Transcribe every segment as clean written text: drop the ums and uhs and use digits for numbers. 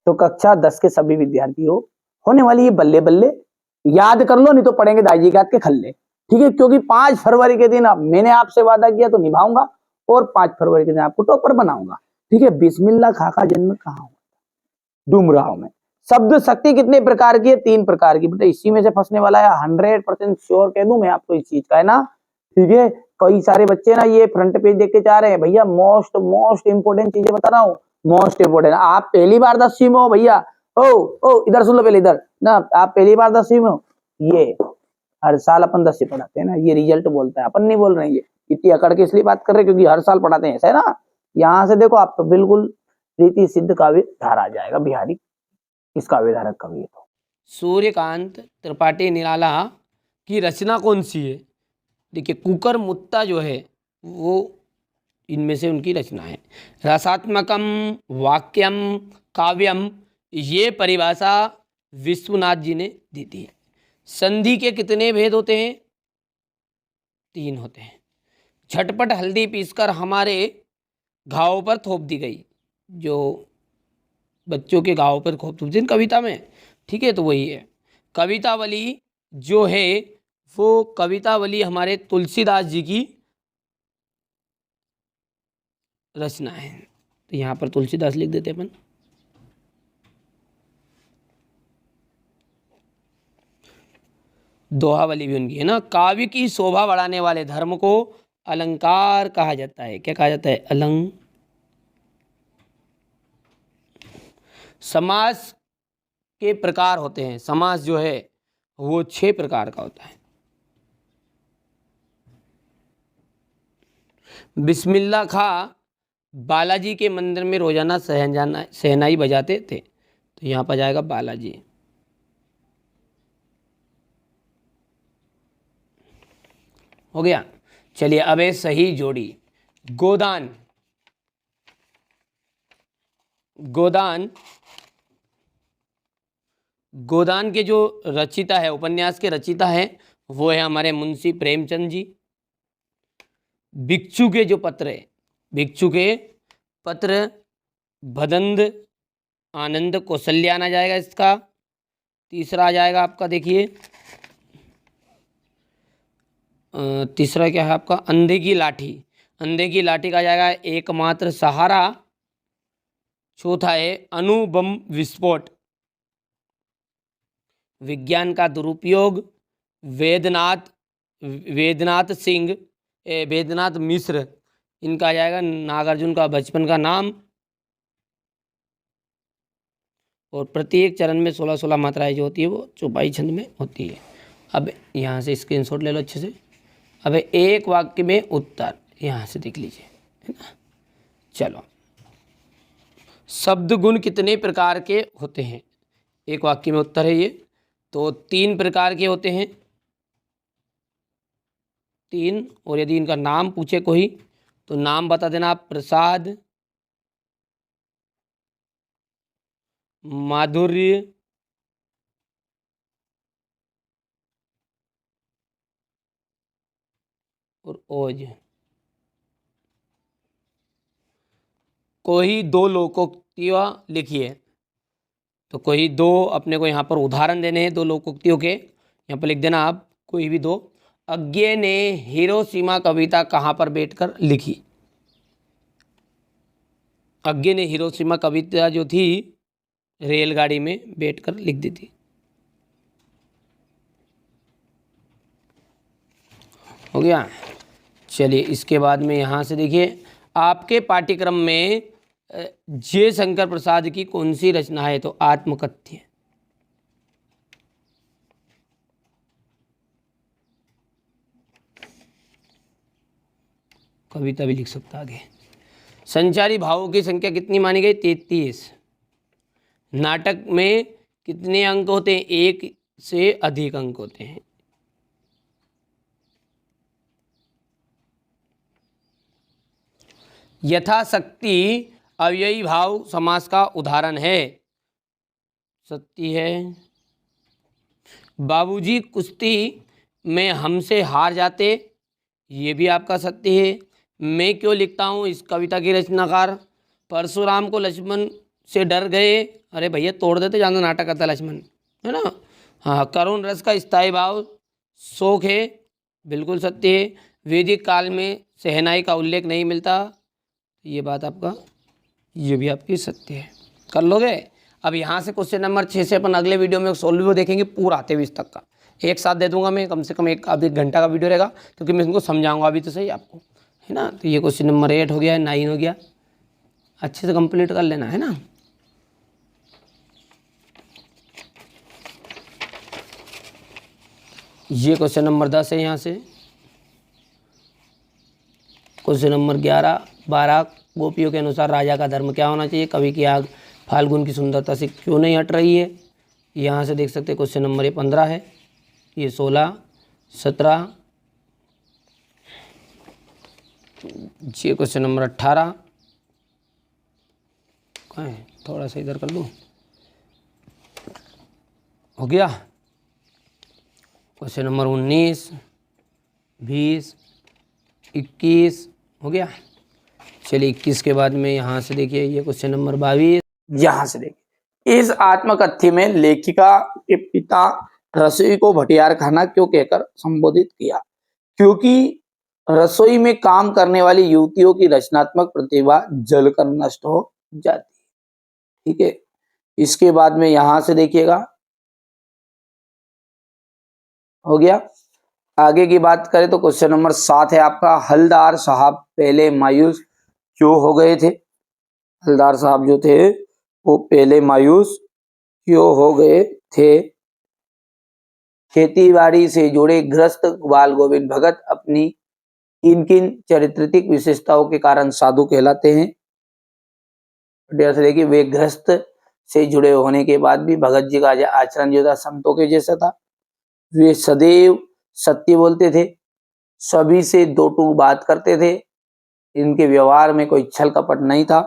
तो कक्षा 10 के सभी विद्यार्थियों, होने वाली ये बल्ले बल्ले याद कर लो, नहीं तो पढ़ेंगे दाई के हाथ के खल्ले। ठीक है, क्योंकि 5 फरवरी के दिन अब मैंने आपसे वादा किया तो निभाऊंगा, और 5 फरवरी के दिन आपको टॉपर बनाऊंगा। ठीक है, बिस्मिल्लाह खां का जन्म कहाँ हुआ? डुमराव में। शब्द शक्ति कितने प्रकार की है? 3 प्रकार की। बेटा इसी में से फंसने वाला है, 100% श्योर कह दूं मैं आपको इस चीज का, है ना। ठीक है, कई सारे बच्चे ना ये फ्रंट पेज देख के जा रहे हैं, भैया मोस्ट इंपोर्टेंट चीजें बता रहा हूँ, मोस्ट इंपोर्टेंट। आप पहली बार 10वीं में हो भैया, ओ इधर सुन लो पहले, इधर ना, आप पहली बार 10वीं में हो, ये हर साल अपन 10वीं पढ़ाते हैं ना, ये रिजल्ट बोलता है, अपन नहीं बोल रहे हैं। ये इतनी अकड़ के इसलिए बात कर रहे हैं क्योंकि हर साल पढ़ाते हैं, ऐसा है ना। यहाँ से देखो आप तो बिल्कुल रीति सिद्ध काव्य धारा आ जाएगा, बिहारी इस काव्य धारक कवि है। तो सूर्यकांत त्रिपाठी निराला की रचना कौन सी है? देखिए, कुकर मुत्ता जो है वो इनमें से उनकी रचना है। रसात्मकम वाक्यम काव्यम, ये परिभाषा विश्वनाथ जी ने दी थी। संधि के कितने भेद होते हैं? 3 होते हैं। झटपट हल्दी पीसकर हमारे घावों पर थोप दी गई, जो बच्चों के घावों पर थोप दी कविता में। ठीक है, तो वही है। कवितावली जो है वो कवितावली हमारे तुलसीदास जी की रचना है। तो यहाँ पर तुलसीदास लिख देते अपन। दोहावली भी उनकी है ना। काव्य की शोभा बढ़ाने वाले धर्म को अलंकार कहा जाता है। क्या कहा जाता है? अलंकार। समास के प्रकार होते हैं। समास जो है वो 6 प्रकार का होता है। बिस्मिल्लाह खां बालाजी के मंदिर में रोजाना शहनाई बजाते थे, तो यहाँ पर जाएगा बालाजी। हो गया। चलिए, अब है सही जोड़ी। गोदान। गोदान गोदान के जो रचिता है, उपन्यास के रचिता है, वो है हमारे मुंशी प्रेमचंद जी। भिक्षु के जो पत्र है, भिक्षु के पत्र भदंत आनंद कौशल्यान आ जाएगा इसका। तीसरा आ जाएगा आपका, देखिए तीसरा क्या है आपका? अंधे की लाठी। अंधे की लाठी का आ जाएगा एकमात्र सहारा। चौथा है अणुबम विस्फोट। विज्ञान का दुरुपयोग। वेदनाथ मिश्र, इनका आ जाएगा नागार्जुन का बचपन का नाम। और प्रत्येक चरण में 16-16 मात्राएं जो होती है वो चौपाई छंद में होती है। अब यहाँ से स्क्रीनशॉट ले लो अच्छे से। अब एक वाक्य में उत्तर यहाँ से देख लीजिए, है ना। चलो, शब्द गुण कितने प्रकार के होते हैं? एक वाक्य में उत्तर है ये, तो 3 प्रकार के होते हैं। 3। और यदि इनका नाम पूछे कोई तो नाम बता देना आप। प्रसाद, माधुर्य, और ओज। कोई 2 लोकोक्तियाँ लिखिए। तो कोई 2 अपने को यहाँ पर उदाहरण देने हैं 2 लोकोक्तियों के, यहाँ पर लिख देना आप कोई भी 2। अज्ञे ने हिरोशिमा कविता कहाँ पर बैठकर लिखी? अज्ञे ने हिरोशिमा कविता जो थी रेलगाड़ी में बैठकर लिख दी थी। हो गया। चलिए, इसके बाद में यहाँ से देखिए, आपके पाठ्यक्रम में जयशंकर प्रसाद की कौन सी रचना है? तो आत्मकथ्य। कविता भी लिख सकता आगे। संचारी भावों की संख्या कितनी मानी गई? 33। नाटक में कितने अंक होते हैं? 1 से अधिक अंक होते हैं। यथाशक्ति अव्ययी भाव समास का उदाहरण है। सत्य है। बाबूजी कुश्ती में हमसे हार जाते, ये भी आपका सत्य है। मैं क्यों लिखता हूँ, इस कविता के रचनाकार। परशुराम को लक्ष्मण से डर गए, अरे भैया तोड़ देते ज्यादा नाटक करता लक्ष्मण, है ना। हाँ, करुण रस का स्थायी भाव शोक है, बिल्कुल सत्य है। वैदिक काल में शहनाई का उल्लेख नहीं मिलता, ये बात आपका, ये भी आपकी सत्य है। कर लोगे। अब यहाँ से क्वेश्चन नंबर 6 से अपन अगले वीडियो में सोल्व देखेंगे पूरा 23 तक का, एक साथ दे दूंगा मैं, कम से कम एक आधे घंटा का वीडियो रहेगा, क्योंकि मैं इनको समझाऊंगा अभी तो सही आपको, है ना। तो ये क्वेश्चन नंबर 8 हो गया, 9 हो गया, अच्छे से कंप्लीट कर लेना, है ना। ये क्वेश्चन नंबर 10 है। यहाँ से क्वेश्चन नंबर 11, 12 गोपियों के अनुसार राजा का धर्म क्या होना चाहिए, कवि की आग फाल्गुन की सुंदरता से क्यों नहीं हट रही है। यहाँ से देख सकते हैं क्वेश्चन नंबर ये 15 है, ये 16, 17, ये क्वेश्चन नंबर 18, कहाँ है, थोड़ा सा इधर कर लूँ, हो गया। क्वेश्चन नंबर 19, 20, 21 हो गया। चलिए 21 के बाद में यहाँ से देखिए ये क्वेश्चन नंबर 22, यहाँ से देखिए, इस आत्मकथ्य में लेखिका के पिता रसोई को भटियार खाना क्यों कहकर संबोधित किया, क्योंकि रसोई में काम करने वाली युवतियों की रचनात्मक प्रतिभा जलकर नष्ट हो जाती है। ठीक है, इसके बाद में यहां से देखिएगा, हो गया। आगे की बात करें तो क्वेश्चन नंबर 7 है आपका, हलदार साहब पहले मायूस क्यों हो गए थे। हलदार साहब जो थे वो पहले मायूस क्यों हो गए थे। खेतीबाड़ी से जुड़े ग्रस्त बाल गोविंद भगत अपनी किन किन चारित्रिक विशेषताओं के कारण साधु कहलाते हैं। देखिए, वे ग्रस्त से जुड़े होने के बाद भी भगत जी का आचरण जो था संतों के जैसा था। वे सदैव सत्य बोलते थे, सभी से दो टूक बात करते थे, इनके व्यवहार में कोई छल कपट नहीं था,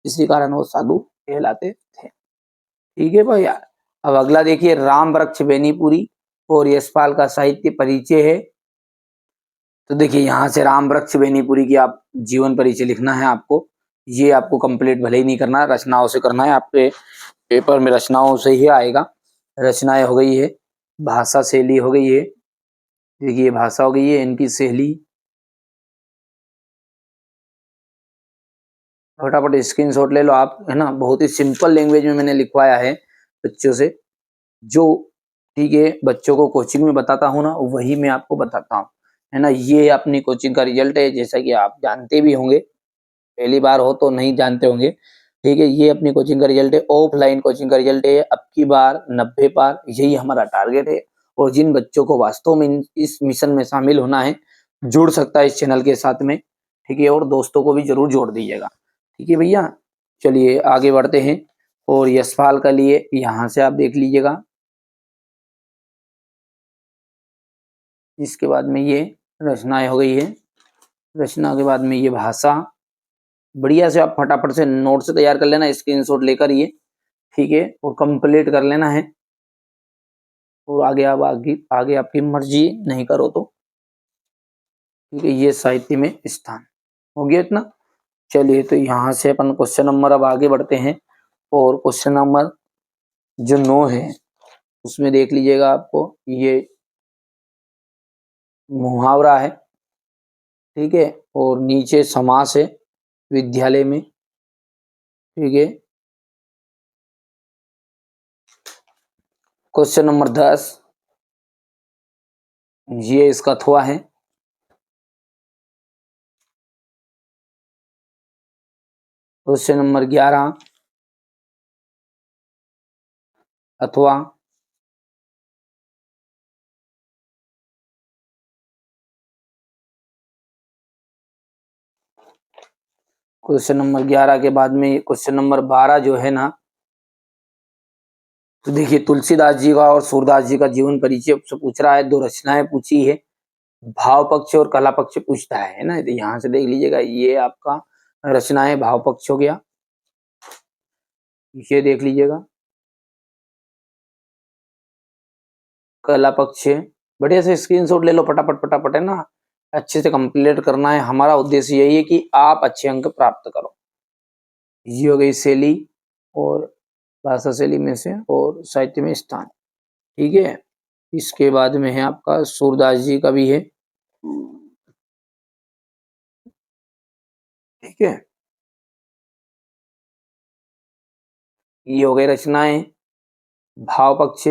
इसी कारण वो साधु कहलाते थे। ठीक है भाई। अब अगला देखिए, राम वृक्ष बेनीपुरी और यशपाल का साहित्य परिचय है। तो देखिए यहाँ से राम वृक्ष बेनीपुरी की आप जीवन परिचय लिखना है आपको, ये आपको कंप्लीट भले ही नहीं करना, रचनाओं से करना है, आपके पेपर में रचनाओं से ही आएगा। रचनाएं हो गई है, भाषा शैली हो गई है, देखिए भाषा हो गई है, इनकी शैली, फटाफट स्क्रीनशॉट ले लो आप, है ना। बहुत ही सिंपल लैंग्वेज में मैंने लिखवाया है बच्चों से, जो ठीक है बच्चों को कोचिंग में बताता हूँ ना, वही मैं आपको बताता हूँ, है ना। ये अपनी कोचिंग का रिजल्ट है, जैसा कि आप जानते भी होंगे, पहली बार हो तो नहीं जानते होंगे। ठीक है, ये अपनी कोचिंग का रिजल्ट है, ऑफलाइन कोचिंग का रिजल्ट है। अब की बार 90 पार, यही हमारा टारगेट है। और जिन बच्चों को वास्तव में इस मिशन में शामिल होना है, जुड़ सकता है इस चैनल के साथ में, ठीक है। और दोस्तों को भी जरूर जोड़ दीजिएगा, ठीक है भैया। चलिए आगे बढ़ते हैं, और यशपाल का लिए यहाँ से आप देख लीजिएगा। इसके बाद में ये रचनाएं हो गई है, रचना के बाद में ये भाषा, बढ़िया से आप फटाफट से नोट से तैयार कर लेना, स्क्रीनशॉट लेकर ये, ठीक है, और कंप्लीट कर लेना है। और आगे आप आगे आपकी मर्जी, नहीं करो तो, ठीक है। ये साहित्य में स्थान हो गया इतना। चलिए तो यहाँ से अपन क्वेश्चन नंबर अब आगे बढ़ते हैं, और क्वेश्चन नंबर जो 9 है उसमें देख लीजिएगा, आपको ये मुहावरा है, ठीक है, और नीचे समास है विद्यालय में, ठीक है। क्वेश्चन नंबर 10 ये इसका थोड़ा है। क्वेश्चन नंबर 11 अथवा। क्वेश्चन नंबर 11 के बाद में क्वेश्चन नंबर 12 जो है ना, तो देखिए तुलसीदास जी का और सूरदास जी का जीवन परिचय से पूछ रहा है, 2 रचनाएं पूछी है, भाव पक्ष और कला पक्ष पूछता है ना। तो यहाँ से देख लीजिएगा, ये आपका रचनाएं भाव पक्ष हो गया, ये देख लीजिएगा कला पक्ष। बढ़िया से स्क्रीनशॉट ले लो फटाफट फटाफट, है ना, अच्छे से कंप्लीट करना है। हमारा उद्देश्य यही है कि आप अच्छे अंक प्राप्त करो। ये हो गई शैली और भाषा शैली में से और साहित्य में स्थान। ठीक है, इसके बाद में है आपका सूरदास जी का भी है। ठीक है, ये हो गए रचनाएं। भाव पक्ष,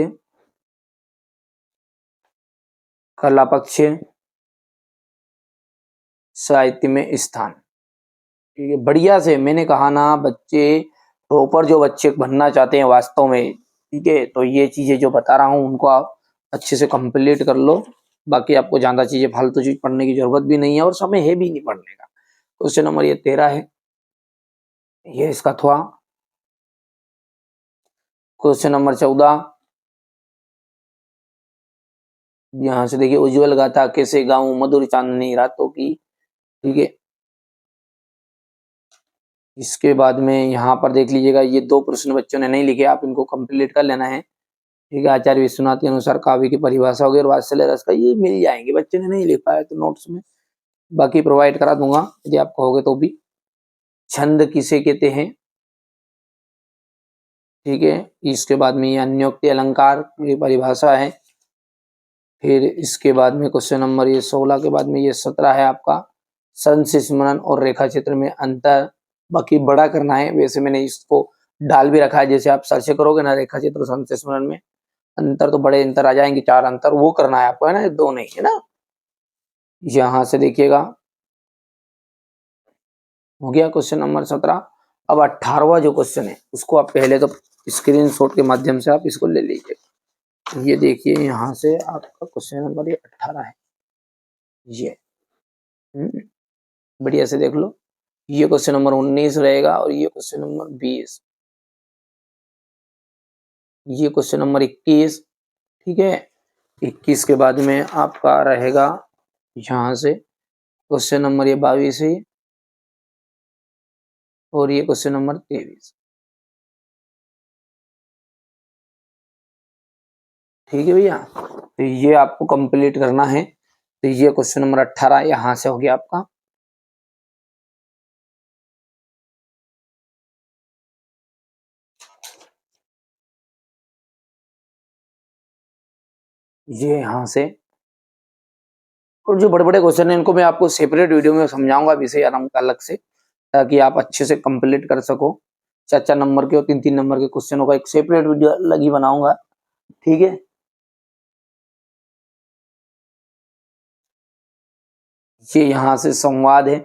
कला पक्ष, साहित्य में स्थान। ठीक है, बढ़िया से मैंने कहा ना बच्चे, प्रॉपर जो बच्चे बनना चाहते हैं वास्तव में, ठीक है, तो ये चीजें जो बता रहा हूँ उनको आप अच्छे से कंप्लीट कर लो। बाकी आपको ज्यादा चीजें फालतू चीज पढ़ने की जरूरत भी नहीं है और समय है भी नहीं पढ़ने का। क्वेश्चन नंबर ये 13 है, ये इसका था। क्वेश्चन नंबर 14, यहाँ से देखिए, उज्जवल गाथा कैसे गाऊं मधुर चांदनी रातों की। ठीक है, इसके बाद में यहाँ पर देख लीजिएगा, ये 2 प्रश्न बच्चों ने नहीं लिखे, आप इनको कंप्लीट कर लेना है। ठीक है, आचार्य विश्वनाथ के अनुसार काव्य की परिभाषा हो गई और वात्सल्य रस का, ये मिल जाएंगे, बच्चे ने नहीं लिख पाया तो नोट्स में बाकी प्रोवाइड करा दूंगा यदि आप कहोगे तो भी। छंद किसे कहते हैं। ठीक है, इसके बाद में ये अन्योक्ति अलंकार की परिभाषा है। फिर इसके बाद में क्वेश्चन नंबर ये 16 के बाद में ये 17 है आपका, संधि स्मरण और रेखा चित्र में अंतर। बाकी बड़ा करना है, वैसे मैंने इसको डाल भी रखा है, जैसे आप सर्च करोगे ना रेखा चित्र संधि स्मरण में अंतर, तो बड़े अंतर आ जाएंगे, 4 अंतर वो करना है आपको, है ना, 2 नहीं, है ना। यहां से देखिएगा, हो गया क्वेश्चन नंबर 17। अब 18वां जो क्वेश्चन है उसको आप पहले तो स्क्रीनशॉट के माध्यम से आप इसको ले लीजिए। ये देखिए, यहाँ से आपका क्वेश्चन नंबर ये 18 है, ये बढ़िया से देख लो। ये क्वेश्चन नंबर 19 रहेगा और ये क्वेश्चन नंबर 20, ये क्वेश्चन नंबर 21। ठीक है, 21 के बाद में आपका रहेगा यहाँ से क्वेश्चन नंबर ये 22 है और ये क्वेश्चन नंबर 23। ठीक है भैया, तो ये आपको कंप्लीट करना है। तो ये क्वेश्चन नंबर 18 यहाँ से हो गया आपका। ये यहाँ से, और जो बड़े बड़े क्वेश्चन है इनको मैं आपको सेपरेट वीडियो में समझाऊंगा विषय आरंभ का अलग से, ताकि आप अच्छे से कंप्लीट कर सको। 4-4 नंबर के और 3-3 नंबर के क्वेश्चनों का एक सेपरेट वीडियो अलग ही बनाऊंगा। ठीक है, ये यहाँ से संवाद है।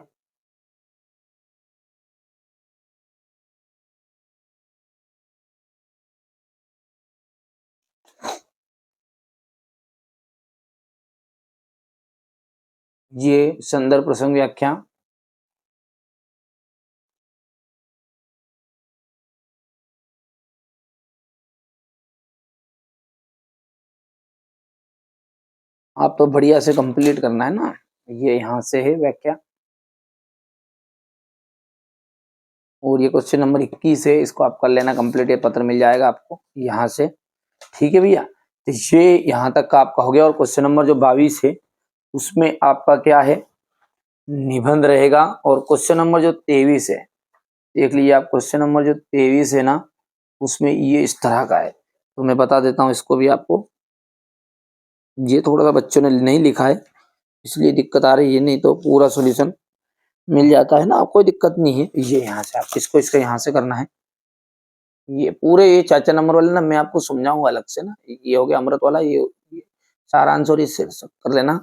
ये संदर्भ प्रसंग व्याख्या। आप तो बढ़िया से कंप्लीट करना है ना। ये यहाँ से है व्याख्या, और ये क्वेश्चन नंबर 21 है, इसको आप कर लेना कंप्लीट, ये पत्र मिल जाएगा आपको यहाँ से। ठीक है भैया, तो ये यहाँ तक का आपका हो गया। और क्वेश्चन नंबर जो 22 है उसमें आपका क्या है, निबंध रहेगा। और क्वेश्चन नंबर जो 23 है, देख लीजिए आप, क्वेश्चन नंबर जो 23 है ना, उसमें ये इस तरह का है, तो मैं बता देता हूँ इसको भी आपको। ये थोड़ा सा बच्चों ने नहीं लिखा है इसलिए दिक्कत आ रही है, नहीं तो पूरा सॉल्यूशन मिल जाता है ना, कोई दिक्कत नहीं है। ये यहाँ से आप इसको इसका यहाँ से करना है। ये पूरे ये 4-4 नंबर वाले ना मैं आपको समझाऊंगा अलग से ना। ये हो गया अमृत वाला, ये सारांश और इससे कर लेना।